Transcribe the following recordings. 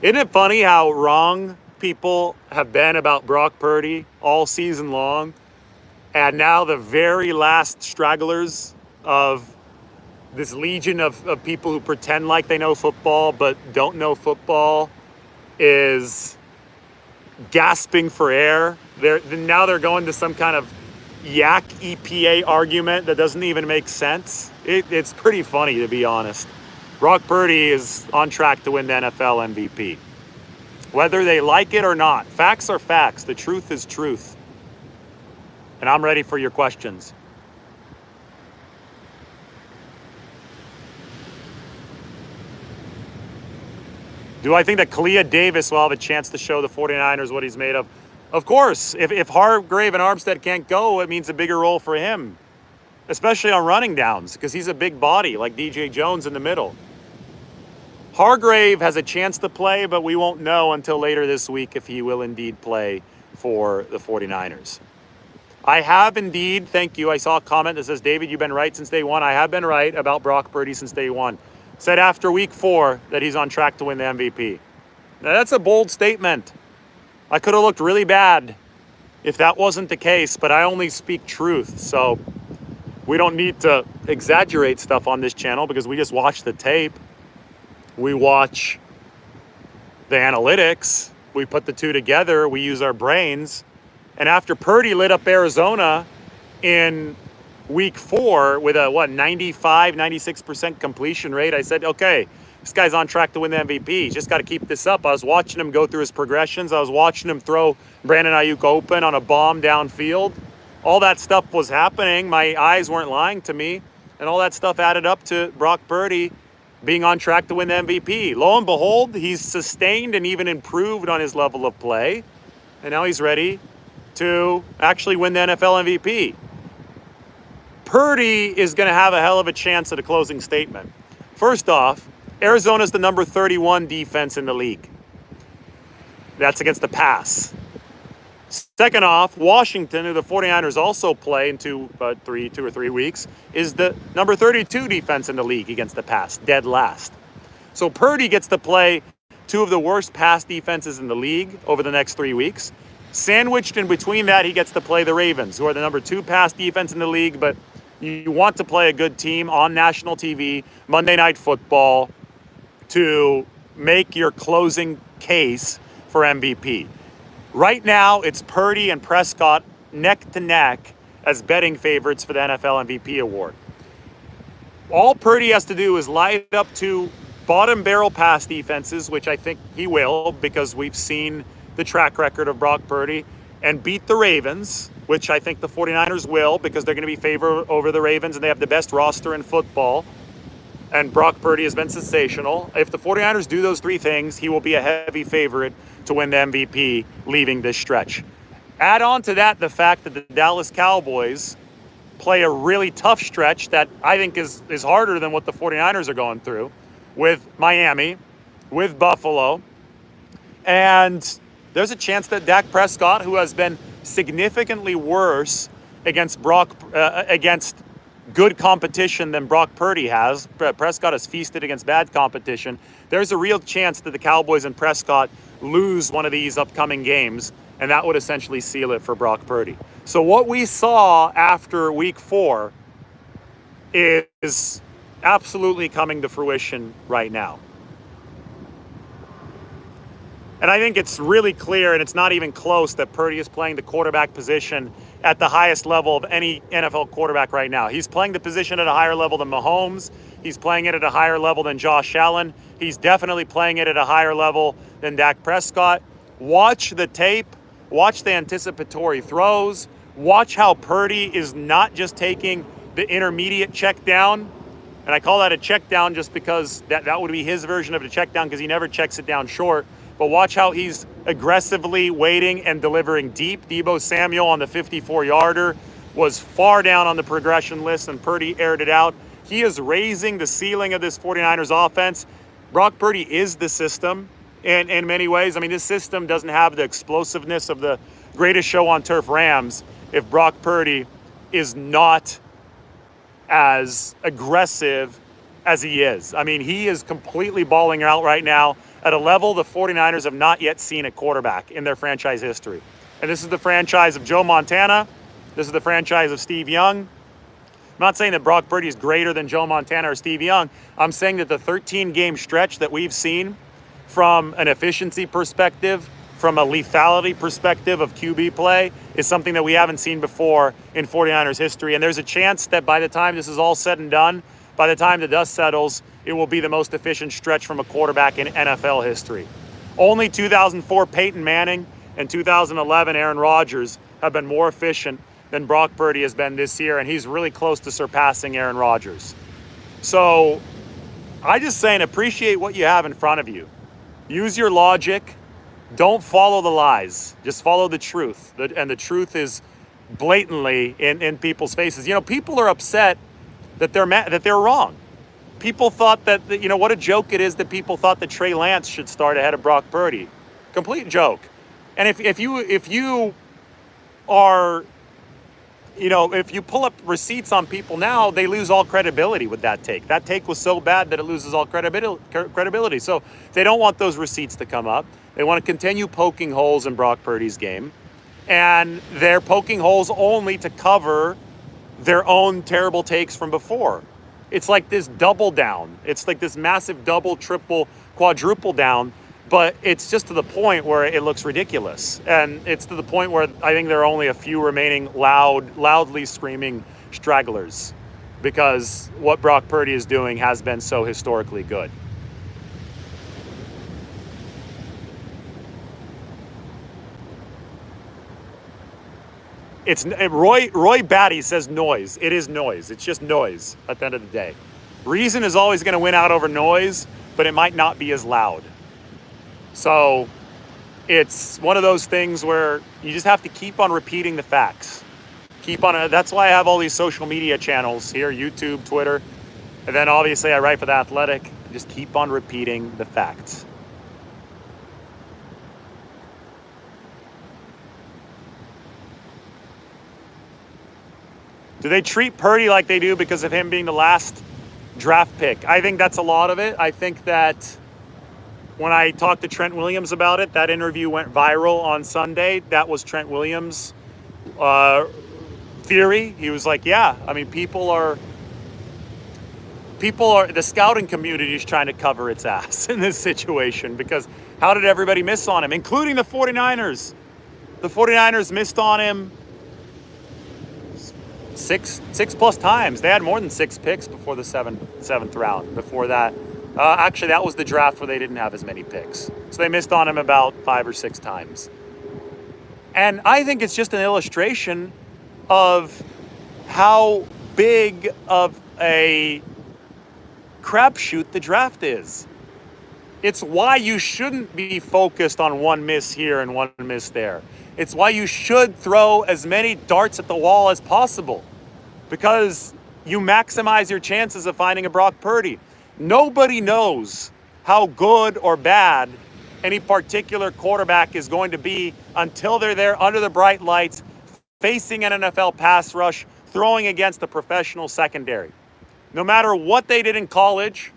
Isn't it funny how wrong people have been about Brock Purdy all season long? And now the very last stragglers of this legion of people who pretend like they know football but don't know football is gasping for air. Now they're going to some kind of yak EPA argument that doesn't even make sense. It's pretty funny, to be honest. Brock Purdy is on track to win the NFL MVP. Whether they like it or not, facts are facts. The truth is truth. And I'm ready for your questions. Do I think that Kalia Davis will have a chance to show the 49ers what he's made of? Of course. If Hargrave and Armstead can't go, it means a bigger role for him, especially on running downs, because he's a big body like DJ Jones in the middle. Hargrave has a chance to play, but we won't know until later this week if he will indeed play for the 49ers. I have indeed, thank you. I saw a comment that says, David, you've been right since day one. I have been right about Brock Purdy since day one. Said after week 4 that he's on track to win the MVP. Now, that's a bold statement. I could have looked really bad if that wasn't the case, but I only speak truth. So we don't need to exaggerate stuff on this channel because we just watch the tape. We watch the analytics. We put the two together. We use our brains. And after Purdy lit up Arizona in week 4 with a, 95, 96% completion rate, I said, okay, this guy's on track to win the MVP. He's just got to keep this up. I was watching him go through his progressions. I was watching him throw Brandon Ayuk open on a bomb downfield. All that stuff was happening. My eyes weren't lying to me. And all that stuff added up to Brock Purdy being on track to win the MVP. Lo and behold, he's sustained and even improved on his level of play. And now he's ready to actually win the NFL MVP. Purdy is going to have a hell of a chance at a closing statement. First off, Arizona's the number 31 defense in the league. That's against the pass. Second off, Washington, who the 49ers also play in 2 or 3 weeks, is the number 32 defense in the league against the pass, dead last. So Purdy gets to play 2 of the worst pass defenses in the league over the next 3 weeks. Sandwiched in between that, he gets to play the Ravens, who are the number 2 pass defense in the league, but you want to play a good team on national TV, Monday Night Football, to make your closing case for MVP. Right now, it's Purdy and Prescott neck to neck as betting favorites for the NFL MVP award. All Purdy has to do is light up 2 bottom barrel pass defenses, which I think he will because we've seen the track record of Brock Purdy, and beat the Ravens, which I think the 49ers will because they're going to be favored over the Ravens and they have the best roster in football. And Brock Purdy has been sensational. If the 49ers do those 3 things, he will be a heavy favorite to win the MVP leaving this stretch. Add on to that the fact that the Dallas Cowboys play a really tough stretch that I think is harder than what the 49ers are going through with Miami, with Buffalo. And there's a chance that Dak Prescott, who has been significantly worse against against good competition than Brock Purdy has. Prescott has feasted against bad competition. There's a real chance that the Cowboys and Prescott lose one of these upcoming games, and that would essentially seal it for Brock Purdy. So what we saw after week 4 is absolutely coming to fruition right now. And I think it's really clear, and it's not even close, that Purdy is playing the quarterback position at the highest level of any NFL quarterback right now. He's playing the position at a higher level than Mahomes. He's playing it at a higher level than Josh Allen. He's definitely playing it at a higher level than Dak Prescott. Watch the tape. Watch the anticipatory throws. Watch how Purdy is not just taking the intermediate check down. And I call that a check down just because that would be his version of a check down because he never checks it down short. But watch how he's aggressively waiting and delivering deep. Deebo Samuel on the 54-yarder was far down on the progression list, and Purdy aired it out. He is raising the ceiling of this 49ers offense. Brock Purdy is the system in many ways. I mean, this system doesn't have the explosiveness of the greatest show on turf Rams if Brock Purdy is not as aggressive as he is. I mean, he is completely balling out right now. at a level the 49ers have not yet seen at quarterback in their franchise history. And this is the franchise of Joe Montana. This is the franchise of Steve Young. I'm not saying that Brock Purdy is greater than Joe Montana or Steve Young. I'm saying that the 13-game stretch that we've seen from an efficiency perspective, from a lethality perspective of QB play, is something that we haven't seen before in 49ers history. And there's a chance that by the time this is all said and done, by the time the dust settles, it will be the most efficient stretch from a quarterback in NFL history. Only 2004 Peyton Manning and 2011 Aaron Rodgers have been more efficient than Brock Purdy has been this year, and he's really close to surpassing Aaron Rodgers. So I just saying, appreciate what you have in front of you. Use your logic. Don't follow the lies. Just follow the truth. And the truth is blatantly in people's faces. You know, people are upset that they're wrong. People thought that, you know, what a joke it is that people thought that Trey Lance should start ahead of Brock Purdy. Complete joke. And if you are, you know, if you pull up receipts on people now, they lose all credibility with that take. That take was so bad that it loses all credibility. So they don't want those receipts to come up. They want to continue poking holes in Brock Purdy's game. And they're poking holes only to cover their own terrible takes from before. It's like this double down. It's like this massive double, triple, quadruple down, but it's just to the point where it looks ridiculous. And it's to the point where I think there are only a few remaining loudly screaming stragglers, because what Brock Purdy is doing has been so historically good. It's Roy Batty says noise. It is noise. It's just noise at the end of the day. Reason is always going to win out over noise, but it might not be as loud. So it's one of those things where you just have to keep on repeating the facts. That's why I have all these social media channels here, YouTube, Twitter, and then obviously I write for The Athletic. Just keep on repeating the facts. Do they treat Purdy like they do because of him being the last draft pick? I think that's a lot of it. I think that when I talked to Trent Williams about it, that interview went viral on Sunday. That was Trent Williams' theory. He was like, yeah, I mean, people are, the scouting community is trying to cover its ass in this situation, because how did everybody miss on him, including the 49ers? The 49ers missed on him six plus times. They had more than 6 picks before the seventh round. Before that, actually, that was the draft where they didn't have as many picks. So they missed on him about 5 or 6 times. And I think it's just an illustration of how big of a crapshoot the draft is. It's why you shouldn't be focused on one miss here and one miss there. It's why you should throw as many darts at the wall as possible, because you maximize your chances of finding a Brock Purdy. Nobody knows how good or bad any particular quarterback is going to be until they're there under the bright lights, facing an NFL pass rush, throwing against a professional secondary. No matter what they did in college,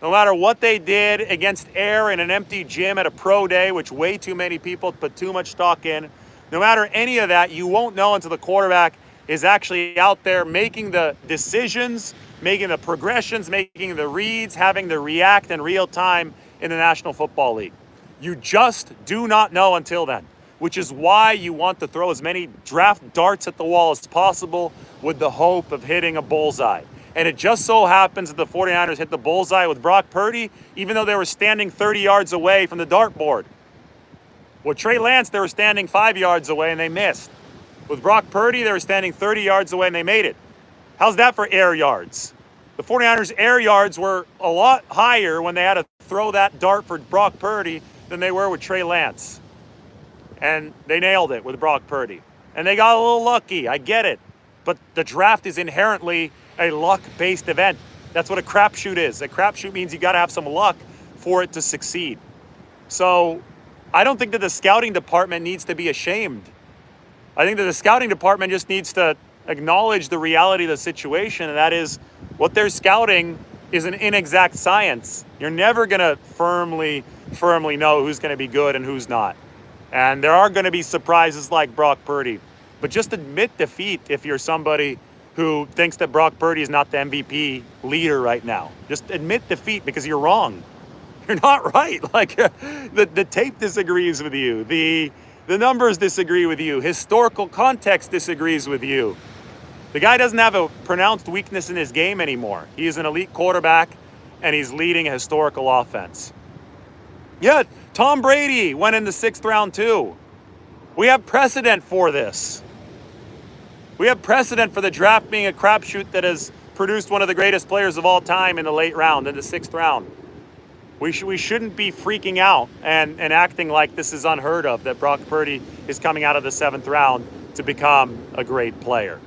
no matter what they did against air in an empty gym at a pro day, which way too many people put too much stock in, no matter any of that, you won't know until the quarterback is actually out there making the decisions, making the progressions, making the reads, having to react in real time in the National Football League. You just do not know until then, which is why you want to throw as many draft darts at the wall as possible with the hope of hitting a bullseye. And it just so happens that the 49ers hit the bullseye with Brock Purdy, even though they were standing 30 yards away from the dartboard. With Trey Lance, they were standing 5 yards away and they missed. With Brock Purdy, they were standing 30 yards away and they made it. How's that for air yards? The 49ers' air yards were a lot higher when they had to throw that dart for Brock Purdy than they were with Trey Lance. And they nailed it with Brock Purdy. And they got a little lucky, I get it. But the draft is inherently a luck-based event. That's what a crapshoot is. A crapshoot means you got to have some luck for it to succeed. So I don't think that the scouting department needs to be ashamed. I think that the scouting department just needs to acknowledge the reality of the situation, and that is what they're scouting is an inexact science. You're never going to firmly firmly know who's going to be good and who's not. And there are going to be surprises like Brock Purdy. But just admit defeat if you're somebody who thinks that Brock Purdy is not the MVP leader right now. Just admit defeat because you're wrong. You're not right. Like the tape disagrees with you. The numbers disagree with you. Historical context disagrees with you. The guy doesn't have a pronounced weakness in his game anymore. He is an elite quarterback, and he's leading a historical offense. Yeah, Tom Brady went in the 6th round too. We have precedent for this. We have precedent for the draft being a crapshoot that has produced one of the greatest players of all time in the late round, in the 6th round. We shouldn't be freaking out and acting like this is unheard of, that Brock Purdy is coming out of the 7th round to become a great player.